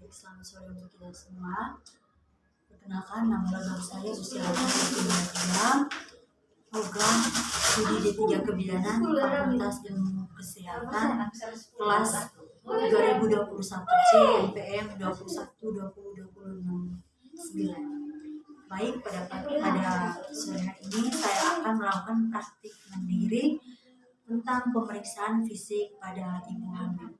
Baik, selamat sore untuk kita semua. Perkenalkan, nama lengkap saya Usia Fatimah, program studi D3 Kebidanan Fakultas Ilmu Kesehatan kelas 2021 C NPM 21-20-2069. Baik, pada sore hari ini saya akan melakukan praktik mandiri tentang pemeriksaan fisik pada ibu hamil.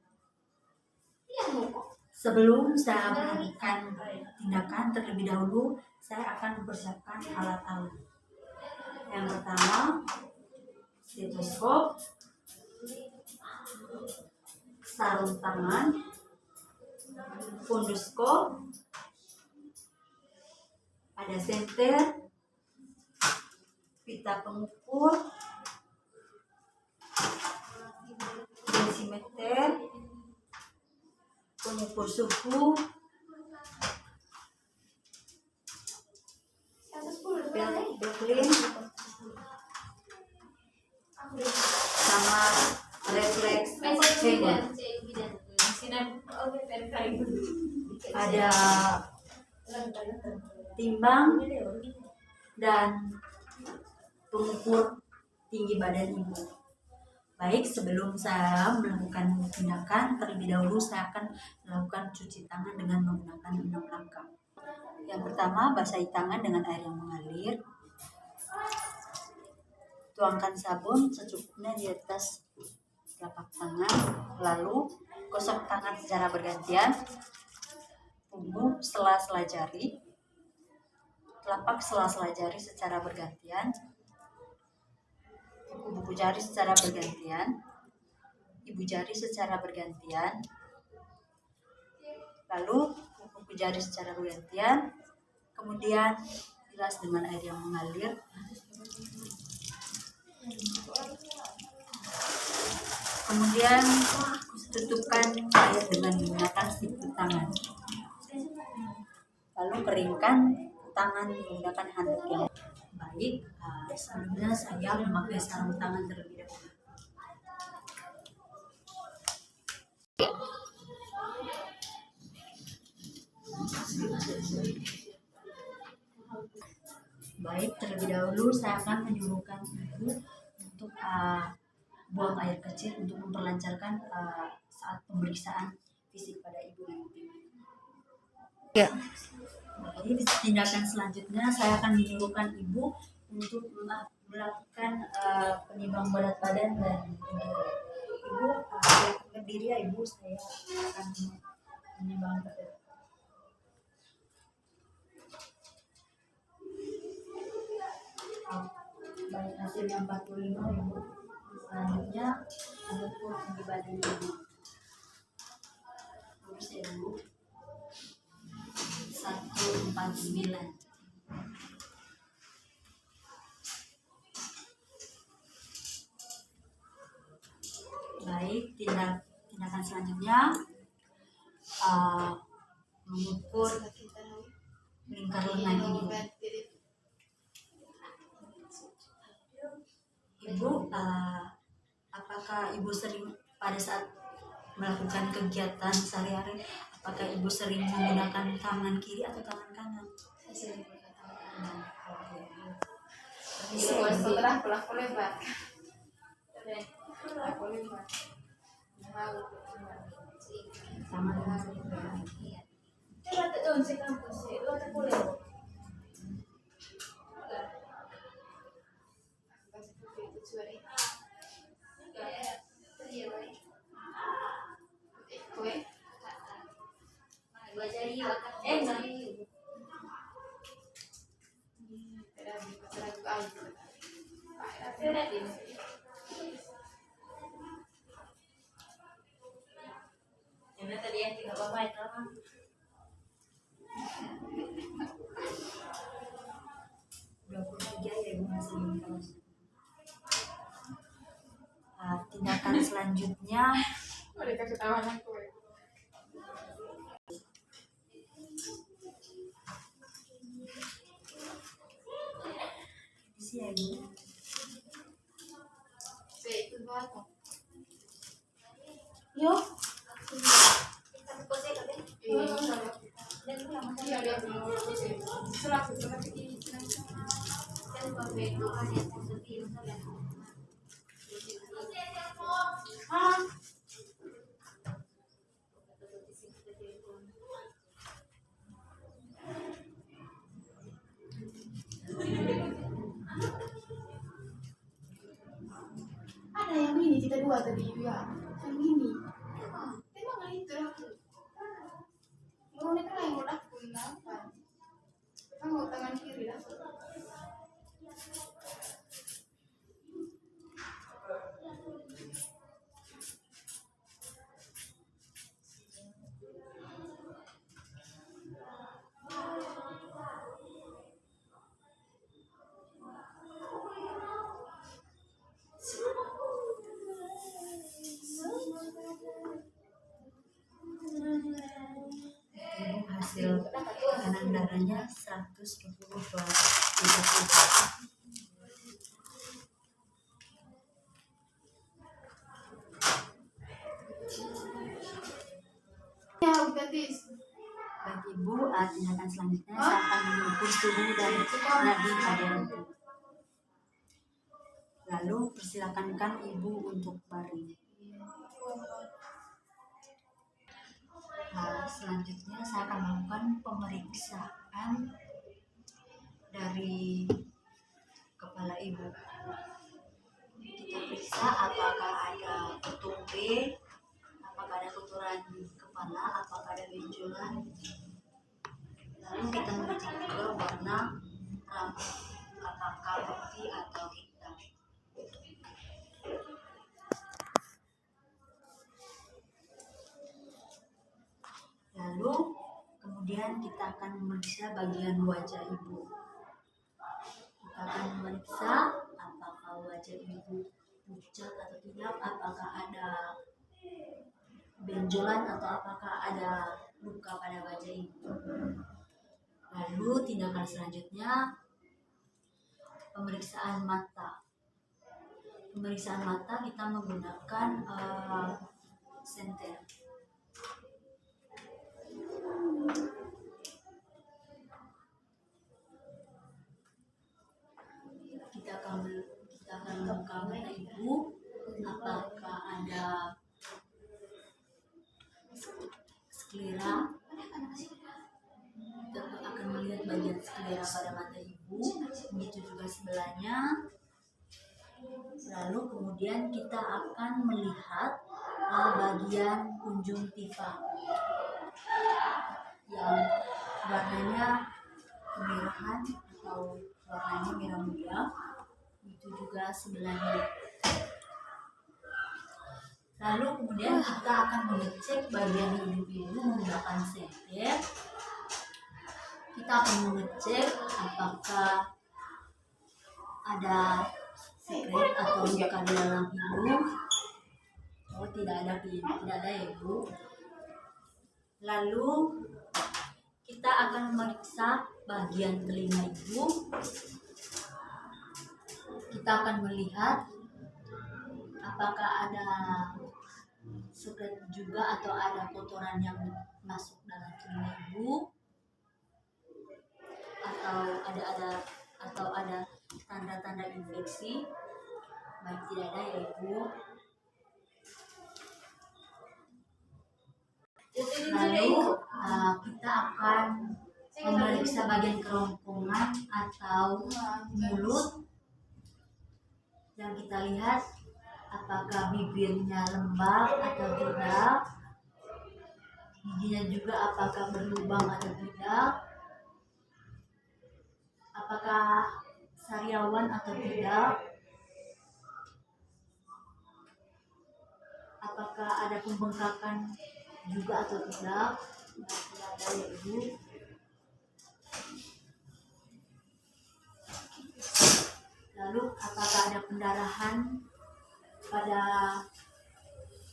Sebelum saya melakukan tindakan, terlebih dahulu saya akan mempersiapkan alat-alat. Yang pertama, stetoskop, sarung tangan, funduskop, ada senter, pita pengukur, dosimeter, pengukur suhu, Berlin, sama refleks hanger. Ada timbang dan pengukur tinggi badan ibu. Baik, sebelum saya melakukan tindakan, terlebih dahulu saya akan melakukan cuci tangan dengan menggunakan 6 langkah. Yang pertama, basahi tangan dengan air yang mengalir. Tuangkan sabun secukupnya di atas telapak tangan, lalu gosok tangan secara bergantian. Punggung sela-sela jari, telapak sela-sela jari secara bergantian, kuku jari secara bergantian, ibu jari secara bergantian, lalu kuku jari secara bergantian, kemudian bilas dengan air yang mengalir. Kemudian tutupkan air dengan menggunakan siku tangan. Lalu keringkan tangan menggunakan handuk yang baik. Sebelumnya saya memakai sarung tangan terlebih dahulu. Baik, terlebih dahulu saya akan menyuruhkan ibu untuk buang air kecil untuk memperlancarkan saat pemeriksaan fisik pada ibu nanti. Ya. Jadi tindakan selanjutnya saya akan menyuruhkan ibu untuk melakukan penimbang berat badan dan ibu berdiri ya ibu, saya akan menimbang berat. Baik, hasilnya 45 ibu. Selanjutnya mengukur tinggi badan ibu. Terus ya ibu, 149. Baik, tindakan selanjutnya mengukur lingkar lengan ibu. Ibu, apakah ibu sering pada saat melakukan kegiatan sehari-hari, apakah ibu sering menggunakan tangan kiri atau tangan kanan? Saya sering menggunakan tangan kanan. Tadi yang 3 bapak itu apa? 23 ya ibu, masih tindakan selanjutnya isi ya ibu. Yo. Ada yang ini kita dua tadi ya, yang ini. Emang itu. Mau nih kan yang udah gunakan. Kamu tangan kiri dah. Hasil tekanan darahnya 120/30. Ya, berarti Bagi Ibu, tindakan selanjutnya saya akan mengukur suhu dan nadi pada Ibu. Lalu persilakankan Ibu untuk baring. Nah, selanjutnya saya akan melakukan pemeriksaan dari kepala Ibu. Kita periksa apakah ada ketumbe, apakah ada kotoran di kepala, apakah ada benjolan. Lalu kita mengecek juga warna rambut, apakah putih atau hitam. Lalu kemudian kita akan memeriksa bagian wajah Ibu. Kita akan memeriksa apakah wajah Ibu pucat atau tidak, apakah ada benjolan atau apakah ada luka pada wajah Ibu. Lalu tindakan selanjutnya pemeriksaan mata. Pemeriksaan mata kita menggunakan senter. Kita akan membuka mata Ibu, apakah ada sklera. Kita akan melihat bagian sklera pada mata Ibu, begitu juga sebelahnya. Lalu kemudian kita akan melihat bagian konjungtiva yang warnanya kemerahan atau warnanya merah muda, itu juga sebelahnya. Lalu kemudian kita akan mengecek bagian hidung Ibu menggunakan senter. Kita akan mengecek apakah ada sekret atau luka di dalam hidung. Oh, tidak ada ya Ibu. Lalu kita akan memeriksa bagian telinga Ibu. Kita akan melihat apakah ada sekret juga atau ada kotoran yang masuk dalam telinga Ibu, atau ada tanda-tanda infeksi. Baik, tidak ada ya Ibu. Lalu kita akan memeriksa bagian kerongkongan atau mulut, yang kita lihat apakah bibirnya lembab atau tidak, giginya juga apakah berlubang atau tidak, apakah sariawan atau tidak, apakah ada pembengkakan juga atau tidak. Tidak ada ya Ibu. Lalu apakah ada pendarahan pada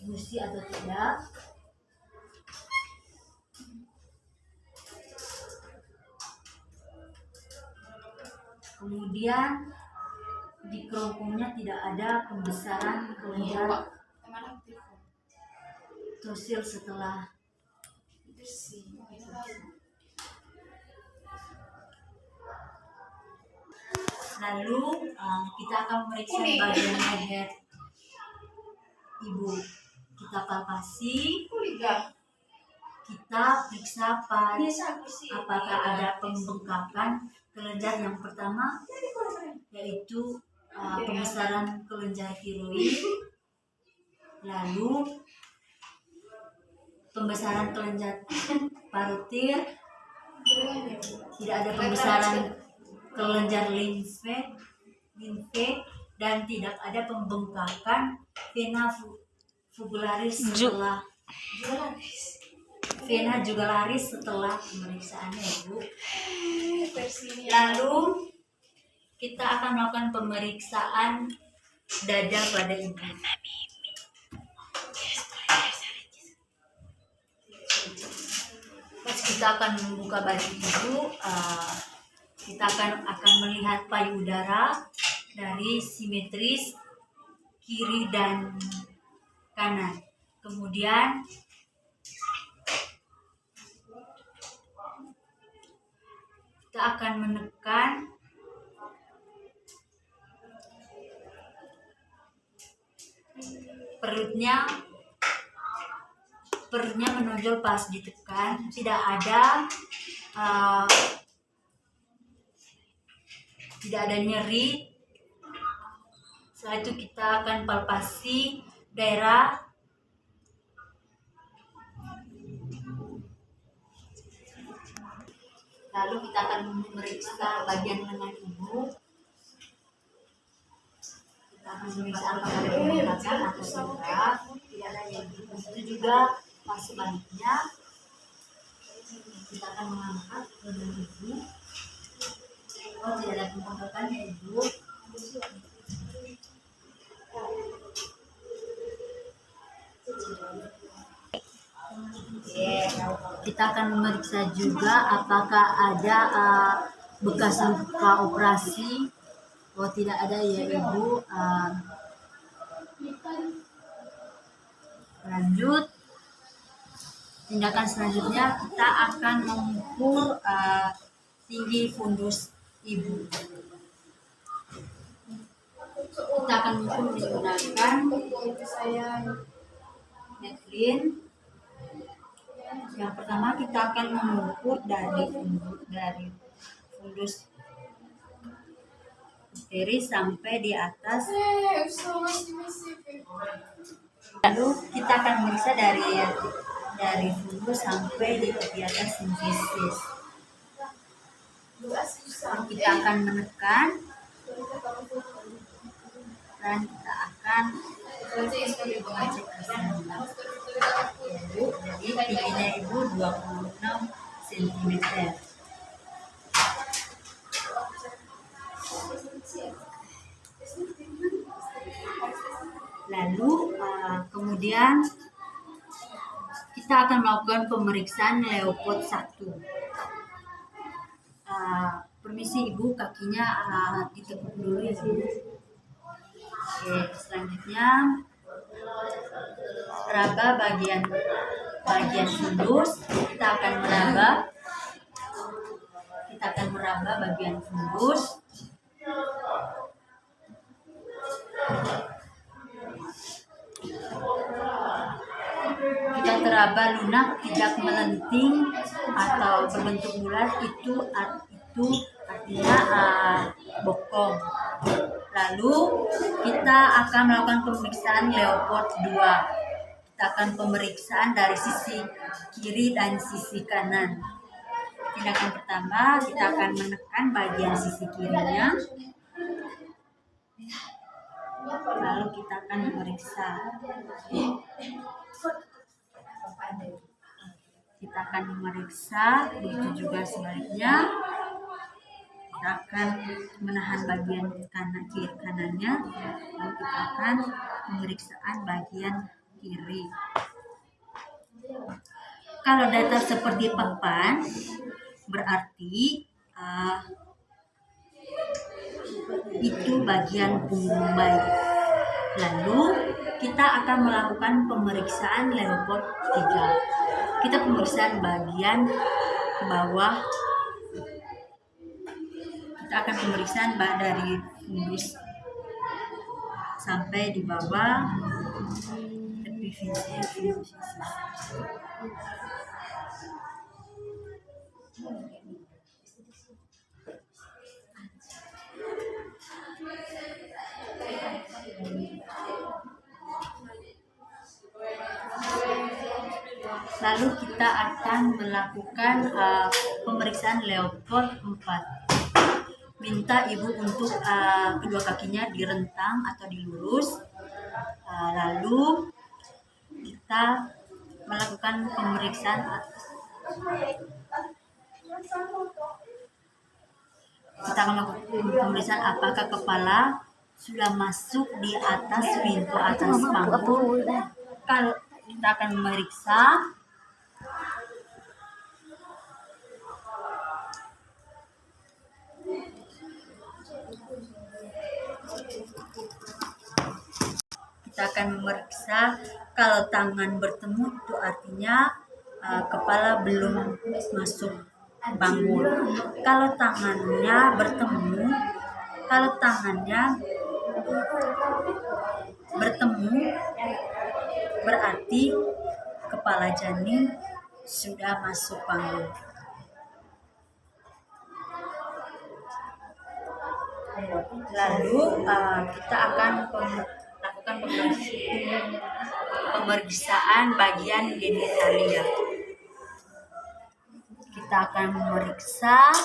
gusi atau tidak. Kemudian di kerongkongnya tidak ada pembesaran kelenjar tosil setelah Lalu kita akan memeriksa bagian leher ibu. Kita palpasi, kita periksa apakah ada pembengkakan kelenjar. Yang pertama yaitu pembesaran kelenjar tiroid, lalu pembesaran kelenjar parotir, tidak ada pembesaran kelenjar limfe, dan tidak ada pembengkakan vena jugularis setelah pemeriksaannya, Ibu. Lalu kita akan melakukan pemeriksaan dada pada ibu. Pas kita akan membuka baju ibu, kita akan melihat payudara dari simetris kiri dan kanan. Kemudian kita akan menekan perutnya menonjol pas ditekan, tidak ada nyeri. Setelah itu kita akan palpasi daerah lalu kita akan memeriksa bagian lengan ibu. Kita akan memeriksa apakah ada pembengkakan atau tidak. Tidak ada yang itu juga pas sebaliknya. Kita akan mengangkat lengan ibu. Oh, tidak ada pembengkakan ya ibu. Kita akan memeriksa juga apakah ada bekas luka operasi. Oh, tidak ada ya ibu. Lanjut, tindakan selanjutnya kita akan mengukur tinggi fundus ibu. Kita akan mengukur menggunakan Medline. Yang pertama kita akan mengukur dari fundus uteri sampai di atas. Lalu kita akan memeriksa dari fundus sampai di atas simfisis. Lalu kita akan menekan dan kita akan mengecek kesana. Jadi tingginya ibu 26 cm. Lalu kemudian kita akan melakukan pemeriksaan Leopard 1. Permisi ibu, kakinya ditekuk dulu ya ibu. Oke, selanjutnya raba bagian fundus. Kita akan meraba bagian fundus. Kita teraba lunak, tidak melenting atau berbentuk bulat, itu artinya bokong. Lalu kita akan melakukan pemeriksaan Leopard 2. Kita akan pemeriksaan dari sisi kiri dan sisi kanan. Tindakan pertama, kita akan menekan bagian sisi kirinya. Lalu kita akan memeriksa. Kita akan memeriksa, begitu juga sebaliknya. Kita akan menahan bagian kanannya, lalu kita akan pemeriksaan bagian kiri. Kalau datar seperti papan, berarti itu bagian punggung bayi. Lalu kita akan melakukan pemeriksaan Leopard 3. Kita pemeriksaan bagian bawah. kita akan pemeriksaan dari fundus sampai di bawah epifisi. Lalu kita akan melakukan pemeriksaan Leopold 4. Minta ibu untuk kedua kakinya direntang atau dilurus. Lalu kita melakukan pemeriksaan apakah kepala sudah masuk di atas pintu atas panggung. Kalau kita akan memeriksa kalau tangan bertemu itu artinya kepala belum masuk panggung. Kalau tangannya bertemu berarti kepala janin sudah masuk panggung. Lalu kita akan melakukan pemeriksaan bagian genitalia. Kita akan memeriksa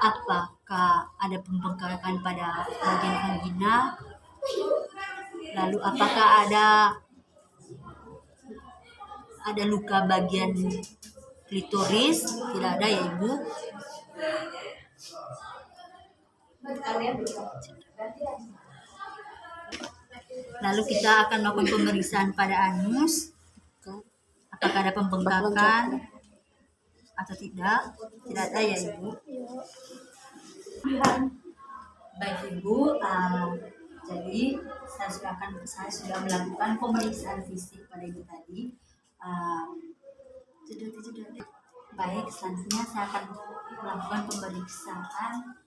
apakah ada pembengkakan pada bagian vagina, lalu apakah ada luka bagian klitoris. Tidak ada ya ibu. Lalu kita akan melakukan pemeriksaan pada anus, apakah ada pembengkakan atau tidak. Tidak ada ya ibu. Baik ibu, jadi saya sudah melakukan pemeriksaan fisik pada ibu tadi. Baik, selanjutnya saya akan melakukan pemeriksaan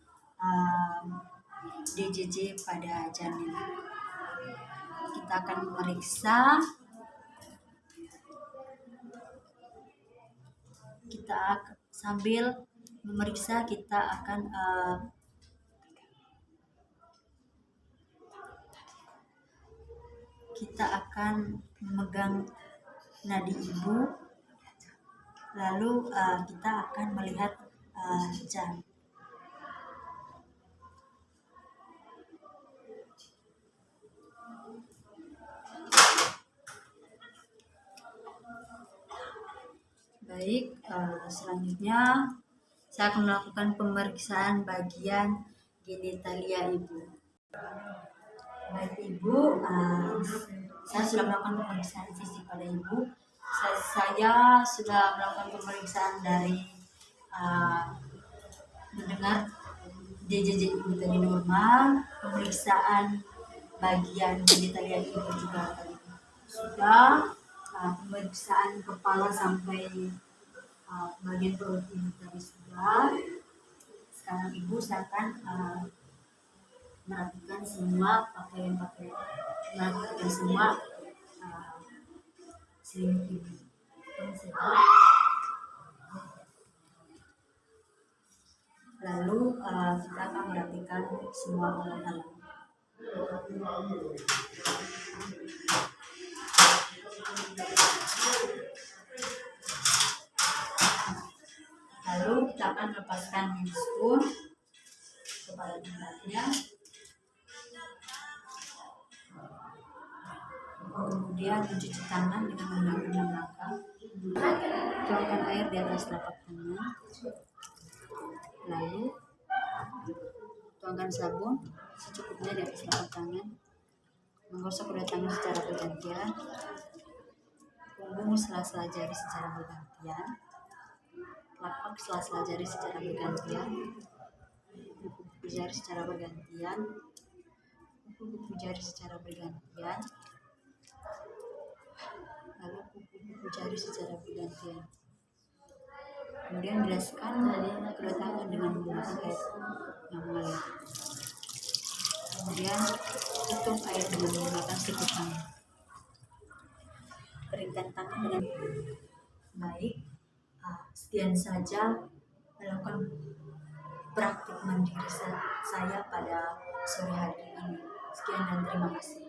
DJJ pada janin. Kita akan memeriksa, sambil memeriksa kita akan memegang nadi ibu, lalu kita akan melihat janin. Baik, selanjutnya saya akan melakukan pemeriksaan bagian genitalia ibu. Baik ibu, saya sudah melakukan pemeriksaan fisik pada ibu. Saya sudah melakukan pemeriksaan dari mendengar DJJ ibu tadi normal, pemeriksaan bagian genitalia ibu juga tadi sudah, pemeriksaan kepala sampai bagian perut ibu tadi sudah. Sekarang ibu saya akan merapikan semua selimut ibu. Lalu kita akan merapikan semua alat-alat. Lalu kita akan lepaskan spoon kepada tempatnya. Kemudian mencuci tangan dengan menggunakan langkah. Tuangkan air di atas telapak tangan. Lalu tuangkan sabun secukupnya di atas telapak tangan. Menggosok kedua tangan secara bergantian. Punggung sela-sela jari secara bergantian. Telapak sela-sela jari secara bergantian. Kuku jari secara bergantian. Kuku jari secara bergantian. Lalu kuku jari secara bergantian. Kemudian jelaskan kedua tangan dengan menggunakan air yang mengalir. Kemudian tutup air dengan menggunakan siku tangan. Keringkan tangan dengan baik. Sekian saja melakukan praktik mandiri saya pada sore hari ini. Sekian dan terima kasih.